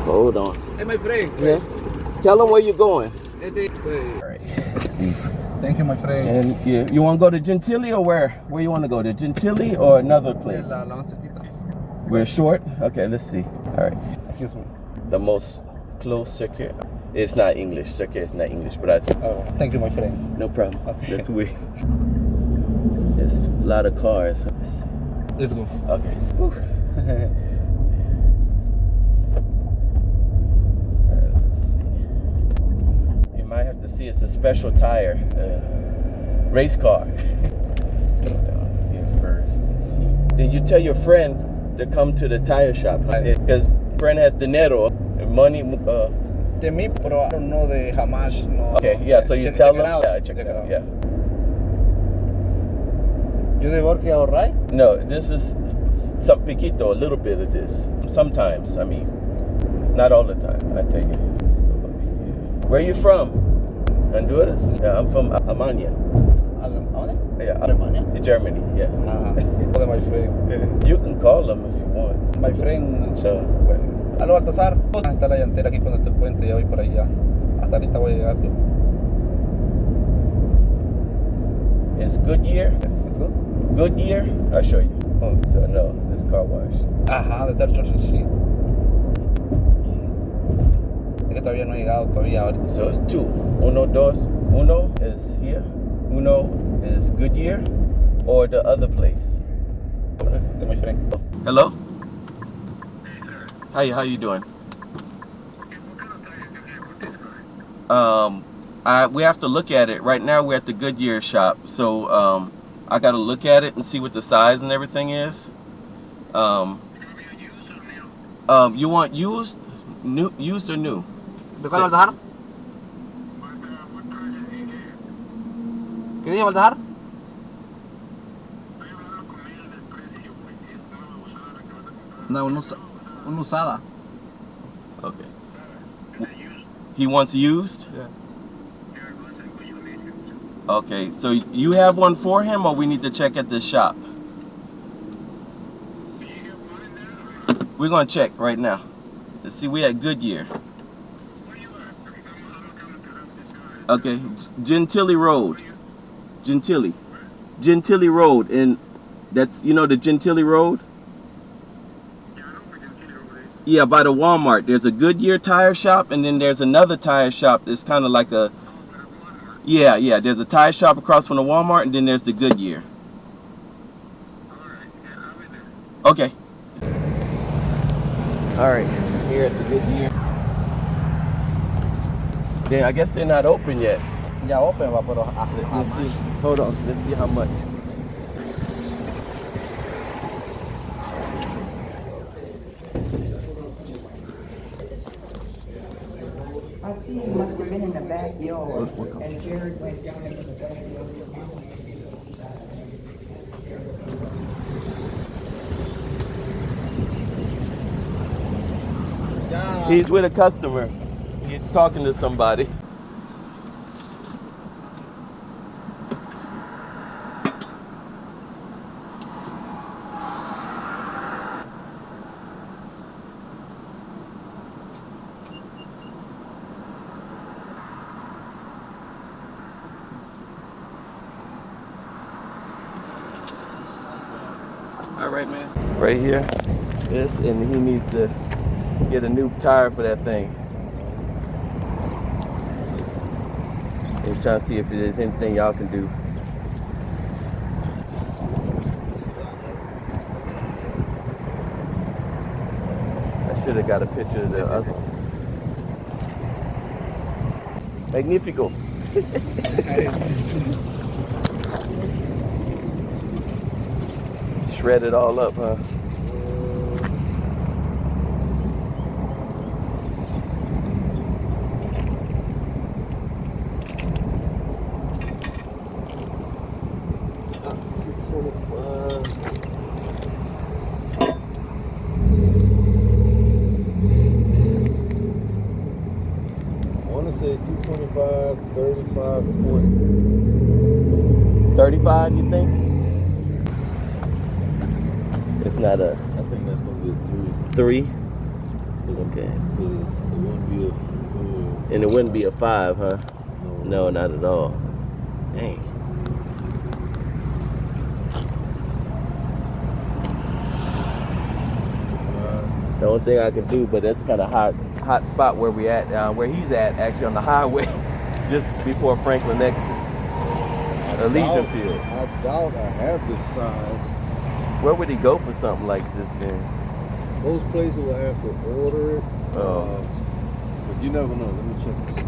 Hold on. Hey, my friend. Yeah. Tell them where you're going. All right. Let's see. Thank you, my friend. And you want to go to Gentilly or where? Where you want to go? To Gentilly or another place? We're short? Okay, let's see. All right. Excuse me. The most closed circuit. It's not English. Circuit is not English, but thank you, my friend. No problem. Okay. That's weird. There's a lot of cars. Let's go. Okay. Let's see. You might have to see it's a special tire, race car. Let's go down here first and see. Then you tell your friend to come to the tire shop because friend has dinero and money. De mí, pero I don't know the how much. No. Okay, yeah. So you tell them. Yeah, check it out. Yeah. You de work here, right? No, this is some piquito, a little bit of this. Sometimes, I mean, not all the time. I tell you. Let's go up here. Where are you from? Honduras? Yeah, I'm from Alemania. Yeah, Alemania? Germany. Yeah. My friend. You can call them if you want. My friend. Sure. Aló, Baltasar. Está la llantera aquí cuando está el puente. Ya voy por allá. Hasta ahorita voy a llegar. It's Goodyear. Let's go. Goodyear? I'll show you. Oh. So no, this car wash. Ajá, de tirechange, sí. Es que todavía no he llegado todavía ahorita. So it's two. Uno, dos. Uno is here. Uno is Goodyear or the other place. De my friend. Hello? Hey, sir. How you doing? We have to look at it. Right now we're at the Goodyear shop. So I got to look at it and see what the size and everything is. You want used? Used or new? ¿De cuál Baltasar? ¿Qué dice Baltasar? No, una usada. Okay. He wants used? Yeah. Okay, so you have one for him or we need to check at this shop? We're going to check right now. Let's see, we at Goodyear. Okay, Gentilly Road. Gentilly Road, and that's, you know the Gentilly Road? Yeah, by the Walmart. There's a Goodyear tire shop, and then there's another tire shop that's kind of like a... Yeah, there's a tire shop across from the Walmart, and then there's the Goodyear. Okay. All right, here at the Goodyear. Then I guess they're not open yet. Ya open, va, pero Let's see. Hold on, let's see how much. I see he must have been in the backyard, and Jared went down into the backyard. He's with a customer. He's talking to somebody. All right, man. Right here. This, and he needs to get a new tire for that thing. He's trying to see if there's anything y'all can do. I should have got a picture of the other one. Magnifico. Shred it all up, huh? I want to say 225, 35, 20. 35, you think? It's not a... I think that's going to be a 3. 3? Okay. Because it wouldn't be a 4. And it wouldn't be a 5, huh? No. No, not at all. Dang. The only thing I can do, but that's kind of hot spot where we at, where he's at, actually on the highway, just before Franklin exit, Legion Field. I doubt I have this size. Where would he go for something like this then? Most places will have to order it. Oh. But you never know. Let me check this.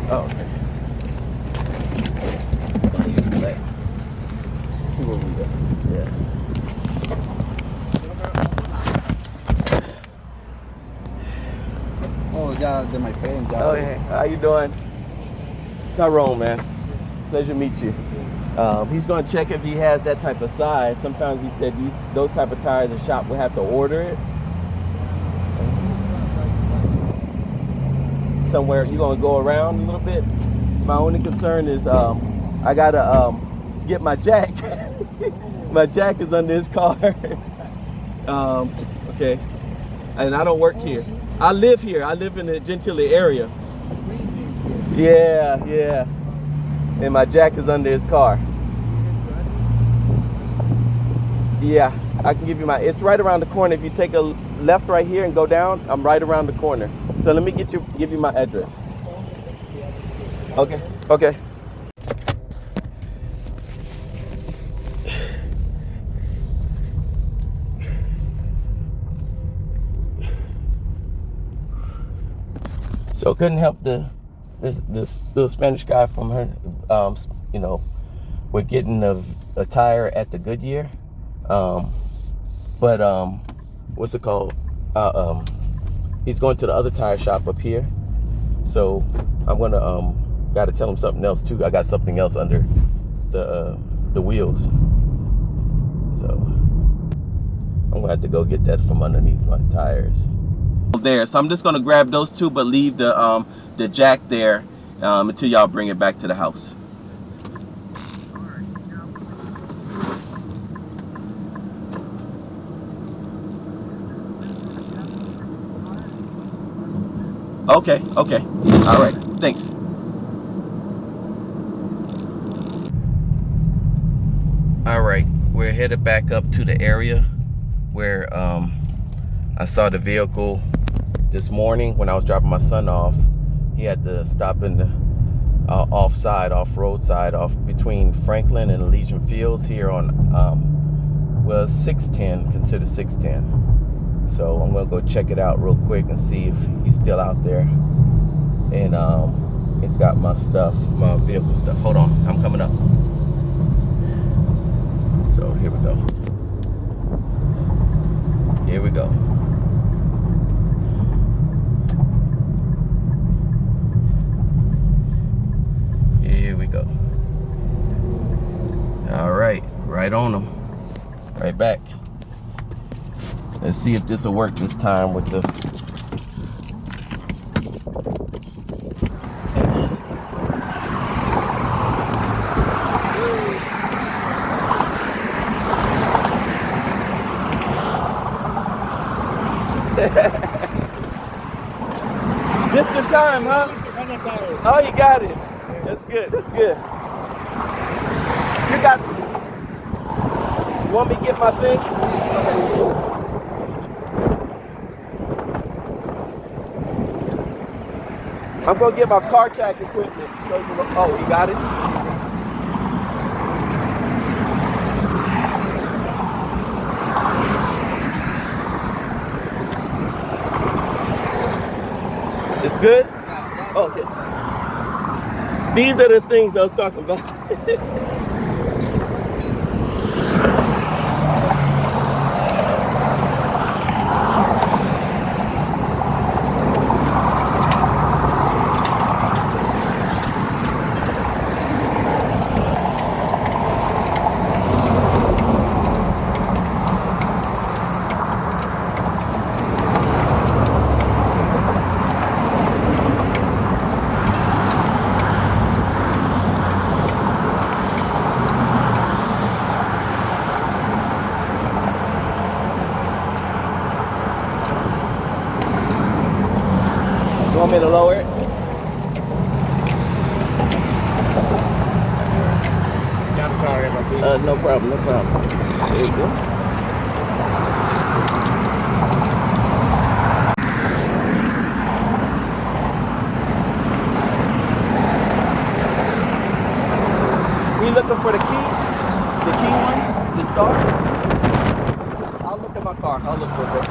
Oh, okay. See what we got. Yeah. Oh, yeah, they're my friend. Yeah. Oh, hey. How you doing? Tyrone, man. Pleasure to meet you. He's going to check if he has that type of size. Sometimes he said those type of tires, the shop will have to order it. Somewhere you're going to go around a little bit. My only concern is I got to get my jack. My jack is under his car. Okay. And I don't work here. I live here. I live in the Gentilly area. Yeah, yeah. And my jack is under his car. Yeah, I can give you it's right around the corner. If you take a left right here and go down, I'm right around the corner. So let me give you my address. Okay, okay. So couldn't help this little Spanish guy from her, you know, with getting a tire at the Goodyear. But what's it called? He's going to the other tire shop up here. So I'm gonna gotta tell him something else too. I got something else under the wheels. So I'm gonna have to go get that from underneath my tires. There, so I'm just gonna grab those two, but leave the jack there until y'all bring it back to the house. Okay, okay, all right, thanks. All right, we're headed back up to the area where I saw the vehicle this morning when I was dropping my son off. He had to stop in the off roadside, off between Franklin and Legion Fields here on, well, 610, considered 610. So I'm gonna go check it out real quick and see if he's still out there. And it's got my stuff, my vehicle stuff. Hold on, I'm coming up. So here we go. Here we go. Here we go. All right, right on them. Right back. Let's see if this will work this time with the just in time, huh? Oh, you got it. That's good. That's good. You got. You want me to get my thing? I'm gonna get my car tack equipment. So oh, you got it? It's good? Oh, okay. These are the things I was talking about. Sorry about this. No problem, no problem. There you go. We looking for the key one, the start. I'll look at my car. I'll look for it.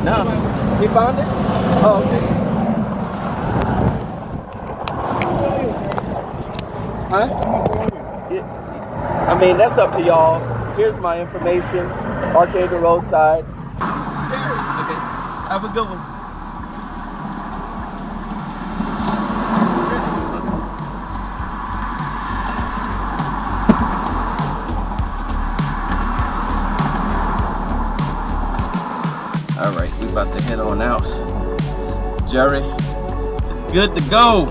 No, you found it? Oh, okay. Huh? I mean, that's up to y'all. Here's my information. Archangel Roadside. Okay. Have a good one. All right, we about to head on out. Jerry, it's good to go.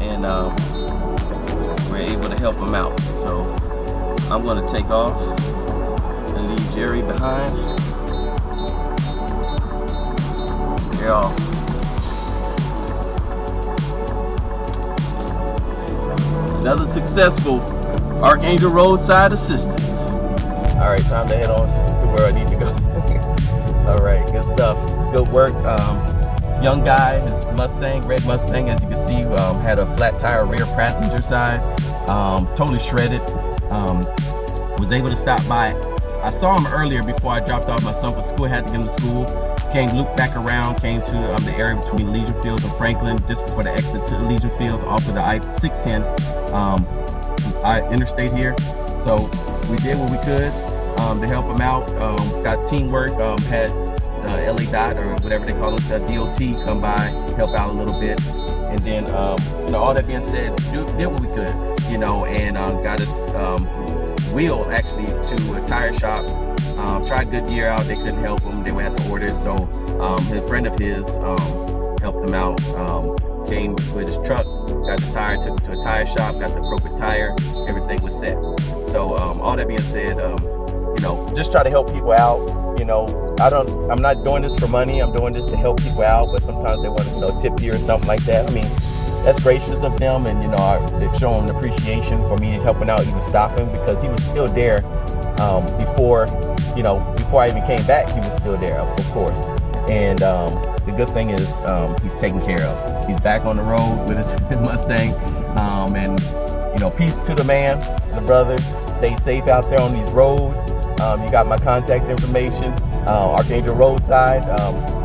And we're able to help him out. So I'm gonna take off and leave Jerry behind. Yeah. Another successful Archangel Roadside Assistance. All right, time to head on to where I need to go. All right, good stuff. Good work. Young guy, his Mustang, red Mustang, as you can see, had a flat tire rear passenger side, totally shredded. Was able to stop by. I saw him earlier before I dropped off my son for school. Had to get him to school. Came looped back around, came to the area between Legion Fields and Franklin, just before the exit to Legion Fields, off of the I-610 interstate here. So we did what we could to help him out. Got teamwork. Had LA Dot, or whatever they call it, DOT, come by, help out a little bit, and then you know, all that being said, did what we could, you know, and got his wheel actually to a tire shop. Tried Goodyear out, they couldn't help him, they would have to order, so his friend of his helped him out, came with his truck, got the tire, took it to a tire shop, got the appropriate tire, everything was set. So all that being said, you know, just try to help people out. You know, I'm not doing this for money, I'm doing this to help people out, but sometimes they want to, you know, tip you or something like that. I mean, that's gracious of them, and, you know, they're showing appreciation for me helping out, even stopping, because he was still there before, you know, before I even came back, he was still there, of course. And the good thing is he's taken care of. He's back on the road with his Mustang, and, you know, peace to the man, the brother. Stay safe out there on these roads. You got my contact information, Archangel Roadside.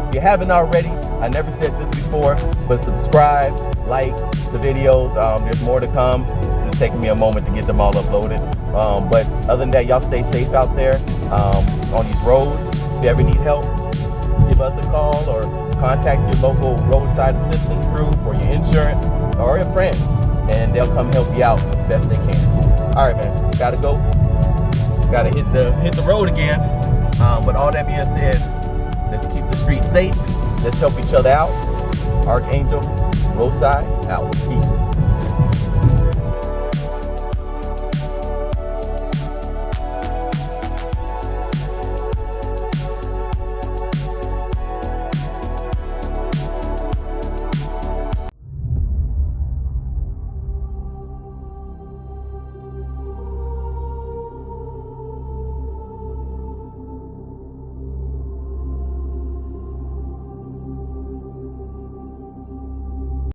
If you haven't already, I never said this before, but subscribe, like the videos. There's more to come. It's just taking me a moment to get them all uploaded. But other than that, y'all stay safe out there on these roads. If you ever need help, give us a call or contact your local roadside assistance group or your insurance or a friend, and they'll come help you out as best they can. All right, man, gotta go. Gotta hit the road again. But all that being said, let's keep the streets safe. Let's help each other out. Archangel Roadside out. Peace.